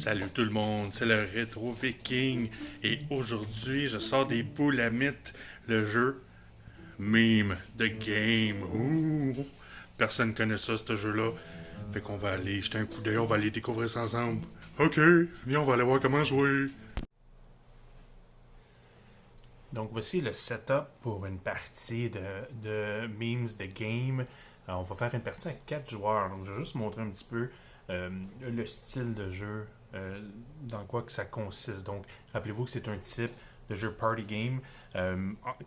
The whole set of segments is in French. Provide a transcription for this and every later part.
Salut tout le monde, c'est le Rétro Viking et aujourd'hui je sors des boules à mythes, le jeu Meme the Game. Ouh, personne connaît ça, ce jeu-là. Fait qu'on va aller jeter un coup d'œil, on va aller découvrir ça ensemble. Ok, viens, on va aller voir comment jouer. Donc voici le setup pour une partie de Memes the Game. Alors, on va faire une partie à 4 joueurs. Donc je vais juste montrer un petit peu le style de jeu, dans quoi que ça consiste. Donc rappelez-vous que c'est un type de jeu party game.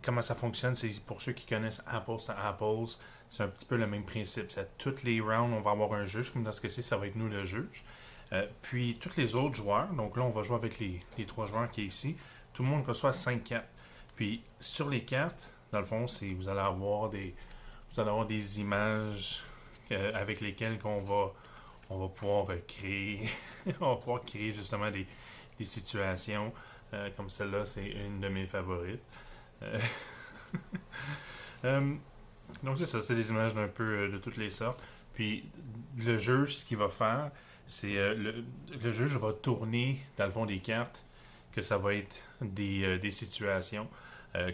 Comment ça fonctionne, c'est pour ceux qui connaissent Apples to Apples, c'est un petit peu le même principe. C'est à toutes les rounds, on va avoir un juge, comme dans ce cas-ci, ça va être nous le juge. Puis tous les autres joueurs, donc là on va jouer avec les 3 joueurs qui est ici, tout le monde reçoit 5 cartes. Puis sur les cartes, dans le fond, vous allez avoir des images avec lesquelles on va pouvoir créer on va pouvoir créer justement des situations comme celle-là, c'est une de mes favorites. Euh, euh, donc c'est ça, c'est des images d'un peu de toutes les sortes. Puis le jeu, ce qu'il va faire, c'est le juge va tourner dans le fond des cartes, que ça va être des situations.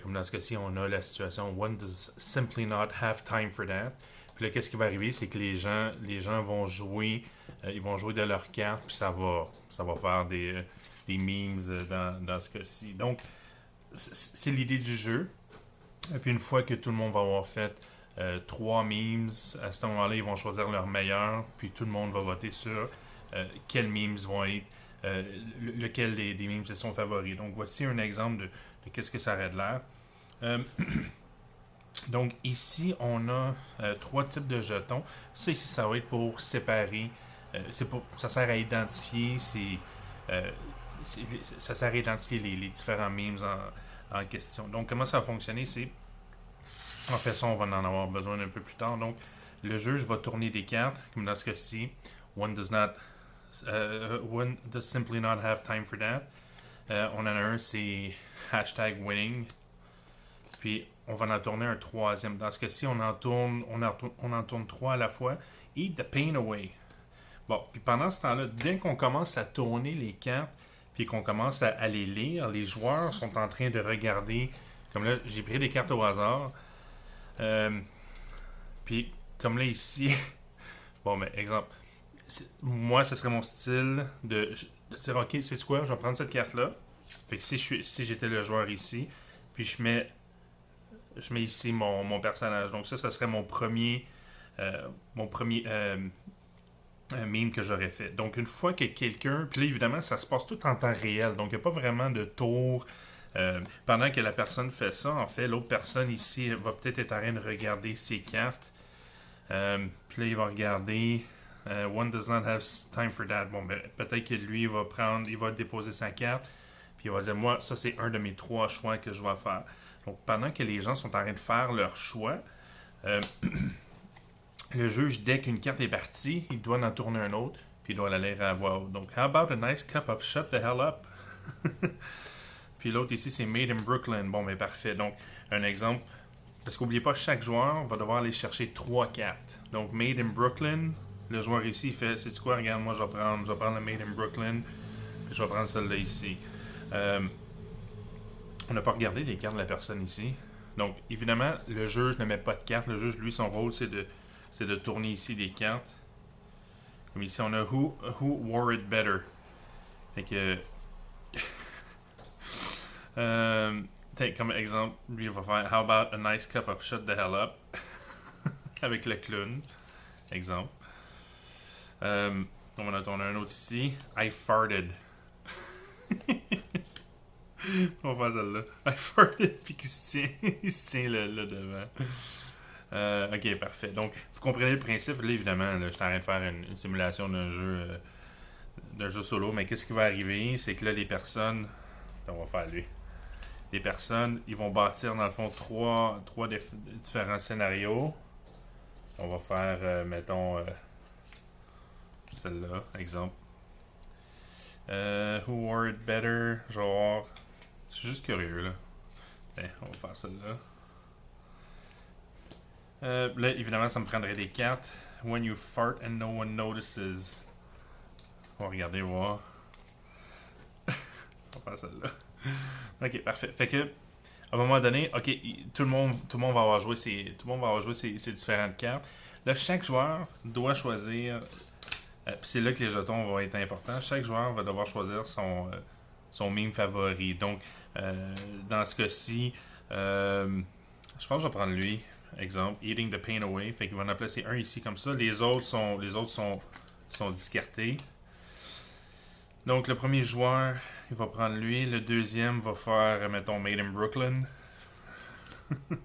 Comme dans ce cas-ci, on a la situation One does simply not have time for that. Puis là, qu'est-ce qui va arriver, c'est que les gens vont jouer, ils vont jouer de leurs cartes, puis ça va faire des memes dans ce cas-ci. Donc, c'est l'idée du jeu. Et puis une fois que tout le monde va avoir fait 3 memes, à ce moment-là, ils vont choisir leur meilleur, puis tout le monde va voter sur quels memes vont être, lequel des memes est son favori. Donc voici un exemple de qu'est-ce que ça aurait de l'air. Euh, donc ici, on a 3 types de jetons. Ça ici, ça va être pour séparer. Ça sert à identifier euh, ça sert à identifier les différents memes en question. Donc comment ça va fonctionner, c'est en fait ça, on va en avoir besoin un peu plus tard. Donc le juge va tourner des cartes, comme dans ce cas-ci, one does simply not have time for that. On en a un, c'est hashtag winning. Puis on va en tourner un troisième. Dans ce cas-ci, on en tourne 3 à la fois. Eat the pain away. Bon, puis pendant ce temps-là, dès qu'on commence à tourner les cartes, puis qu'on commence à les lire, les joueurs sont en train de regarder. Comme là, j'ai pris des cartes au hasard. Euh, puis comme là ici, bon, mais exemple, moi, ce serait mon style de dire, ok, c'est quoi, je vais prendre cette carte-là. Fait que si j'étais le joueur ici, puis je mets ici mon personnage. Donc ça serait mon premier meme que j'aurais fait. Donc une fois que quelqu'un, puis là évidemment ça se passe tout en temps réel, donc il n'y a pas vraiment de tour. Pendant que la personne fait ça, en fait, l'autre personne ici va peut-être être en train de regarder ses cartes. Puis là il va regarder. One does not have time for that. Bon, ben, peut-être que lui il va déposer sa carte, puis il va dire, moi, ça c'est un de mes 3 choix que je vais faire. Donc pendant que les gens sont en train de faire leur choix, euh, le juge, dès qu'une carte est partie, il doit en tourner un autre, puis il doit la lire à voix haute. Donc, how about a nice cup of shut the hell up? Puis l'autre ici, c'est Made in Brooklyn. Bon, mais parfait. Donc, un exemple. Parce qu'oubliez pas, chaque joueur va devoir aller chercher 3 cartes. Donc, Made in Brooklyn, le joueur ici, il fait, c'est quoi, regarde, moi, je vais prendre le Made in Brooklyn, puis je vais prendre celle-là ici. On n'a pas regardé les cartes de la personne ici. Donc, évidemment, le juge ne met pas de cartes. Le juge, lui, son rôle, c'est de tourner ici des cartes. Comme ici, on a who wore it better. Fait que. Comme exemple, lui, il va faire how about a nice cup of shut the hell up. Avec le clown. Exemple. On va en tourner un autre ici. I farted. On va faire celle-là. I farted, puis il se tient le devant. Ok, parfait. Donc, vous comprenez le principe. Là, évidemment, là, je suis en train de faire une simulation d'un jeu solo. Mais qu'est-ce qui va arriver? C'est que là, les personnes. On va faire lui. Les personnes, ils vont bâtir, dans le fond, trois différents scénarios. On va faire, mettons, celle-là, exemple. Who wore it better? Je vais voir. Je suis juste curieux, là. On va faire celle-là. Là, évidemment, ça me prendrait des cartes. When you fart and no one notices. On va regarder, voir. On va faire celle-là. Ok, parfait. Fait que, à un moment donné, ok, tout le monde va avoir joué ses différentes cartes. Là, chaque joueur doit choisir. Puis c'est là que les jetons vont être importants. Chaque joueur va devoir choisir son meme favori. Donc, dans ce cas-ci, je pense que je vais prendre lui. Exemple, Eating the Pain Away. Fait qu'il va en placer un ici comme ça. Les autres sont discartés. Donc, le premier joueur, il va prendre lui. Le deuxième va faire, mettons, Made in Brooklyn. Il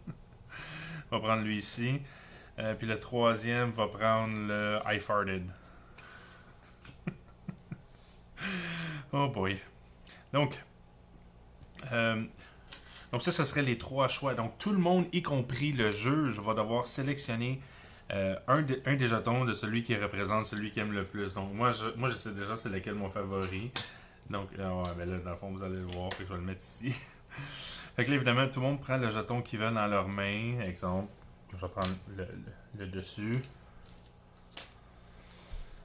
va prendre lui ici. Puis le troisième va prendre le I Farted. Oh boy. Donc, ça serait les trois choix. Donc, tout le monde, y compris le juge, va devoir sélectionner un des jetons de celui qui représente celui qui aime le plus. Donc, moi, je sais déjà c'est lequel mon favori. Donc, ben là, dans le fond, vous allez le voir. Fait que je vais le mettre ici. Fait que là, évidemment, tout le monde prend le jeton qu'ils veulent dans leurs mains. Exemple, je vais prendre le dessus.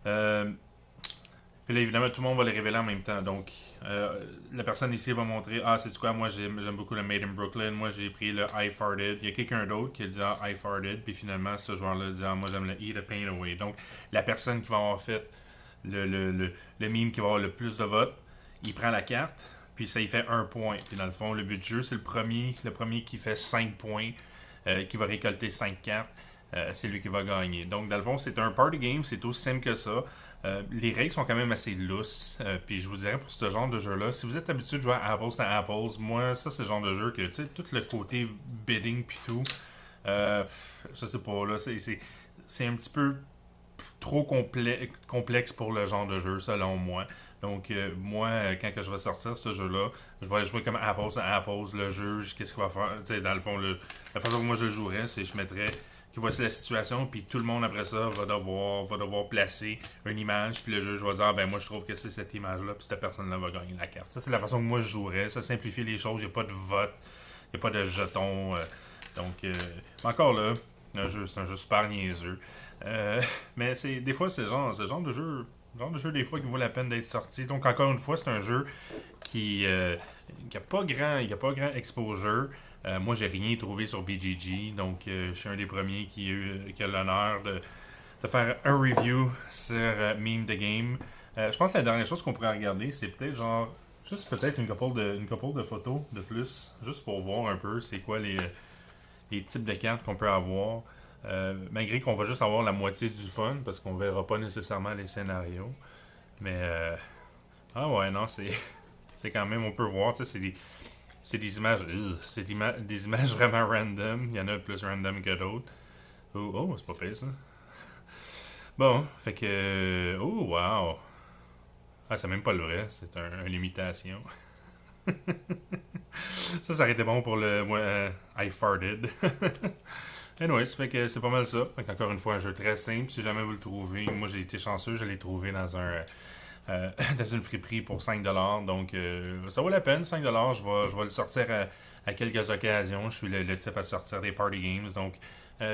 Puis là, évidemment, tout le monde va les révéler en même temps. Donc, la personne ici va montrer c'est quoi, moi j'aime beaucoup le Made in Brooklyn. Moi j'ai pris le I Farted. Il y a quelqu'un d'autre qui a dit I Farted. Puis finalement, ce joueur-là dit moi j'aime le Eat the Pain Away. Donc, la personne qui va avoir fait le meme qui va avoir le plus de votes, il prend la carte. Puis ça, il fait 1 point. Puis dans le fond, le but du jeu, c'est le premier qui fait 5 points, qui va récolter 5 cartes. C'est lui qui va gagner. Donc, dans le fond, c'est un party game, c'est aussi simple que ça. Les règles sont quand même assez lousses. Puis je vous dirais pour ce genre de jeu-là, si vous êtes habitué de jouer à Apples to Apples, moi, ça, c'est le genre de jeu que, tu sais, tout le côté bidding puis tout, je sais pas, là, c'est un petit peu trop complexe pour le genre de jeu, selon moi. Donc, moi, quand que je vais sortir ce jeu-là, je vais jouer comme Apples to Apples, le juge, qu'est-ce qu'il va faire. Tu sais, dans le fond, la façon que moi je le jouerais, c'est que je mettrais que voici la situation, puis tout le monde après ça va devoir placer une image, puis le juge va dire moi je trouve que c'est cette image-là, puis cette personne-là va gagner la carte. Ça, c'est la façon que moi je jouerais. Ça simplifie les choses, il n'y a pas de vote, il n'y a pas de jetons. Donc, encore là, c'est un jeu super niaiseux. Mais des fois, c'est le genre de jeu. Des fois qui vaut la peine d'être sorti. Donc encore une fois, c'est un jeu qui a pas grand exposure. Moi, j'ai rien trouvé sur BGG, donc je suis un des premiers qui a l'honneur de faire un review sur Meme the Game. Je pense que la dernière chose qu'on pourrait regarder, c'est peut-être juste peut-être une couple de photos de plus, juste pour voir un peu c'est quoi les types de cartes qu'on peut avoir. Malgré qu'on va juste avoir la moitié du fun, parce qu'on verra pas nécessairement les scénarios. Mais, ouais, non, c'est quand même, on peut voir, tu sais, c'est des images, des images vraiment random. Il y en a plus random que d'autres. Oh, c'est pas pire ça. Bon, fait que, oh, wow. C'est même pas le vrai, c'est une imitation. Ça aurait été bon pour le I farted. Anyway, ça fait que c'est pas mal ça. Fait qu'encore une fois, un jeu très simple. Si jamais vous le trouvez, moi j'ai été chanceux, je l'ai trouvé dans dans une friperie pour 5$. Donc ça vaut la peine, 5$. Je vais le sortir à quelques occasions. Je suis le type à sortir des party games. Donc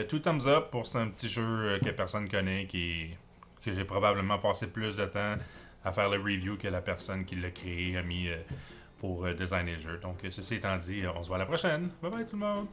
tout thumbs up pour un petit jeu que personne connaît, que j'ai probablement passé plus de temps à faire le review que la personne qui l'a créé a mis pour designer le jeu. Donc ceci étant dit, on se voit à la prochaine. Bye bye tout le monde!